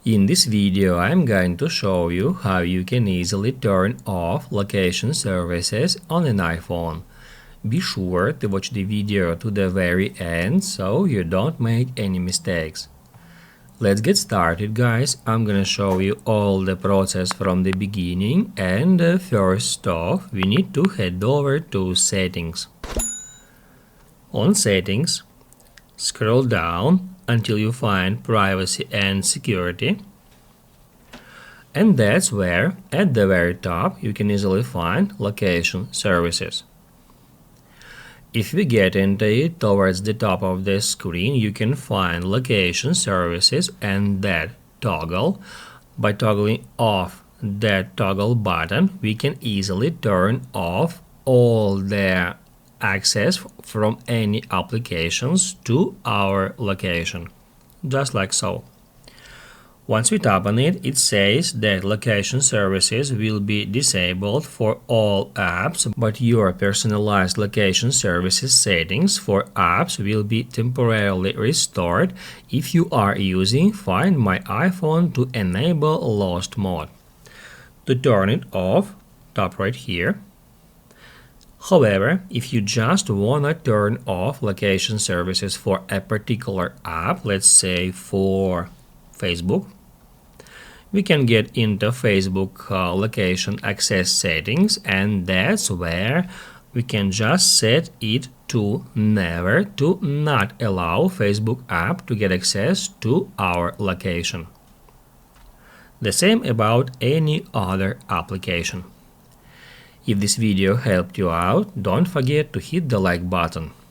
In this video, I'm going to show you how you can easily turn off location services on an iPhone. Be sure to watch the video to the very end so you don't make any mistakes. Let's get started, guys. I'm gonna show you all the process from the beginning, and first off, we need to head over to Settings. On Settings, scroll down until you find Privacy and Security, and that's where at the very top you can easily find Location Services. If we get into it towards the top of the screen, you can find Location Services and that toggle. By toggling off that toggle button, we can easily turn off all the access from any applications to our location, just like so. Once we tap on it, it says that location services will be disabled for all apps, but your personalized location services settings for apps will be temporarily restored if you are using Find My iPhone to enable Lost Mode. To turn it off, tap right here. However, if you just wanna turn off location services for a particular app, let's say for Facebook, we can get into Facebook location access settings, and that's where we can just set it to never to not allow Facebook app to get access to our location. The same about any other application. If this video helped you out, don't forget to hit the like button.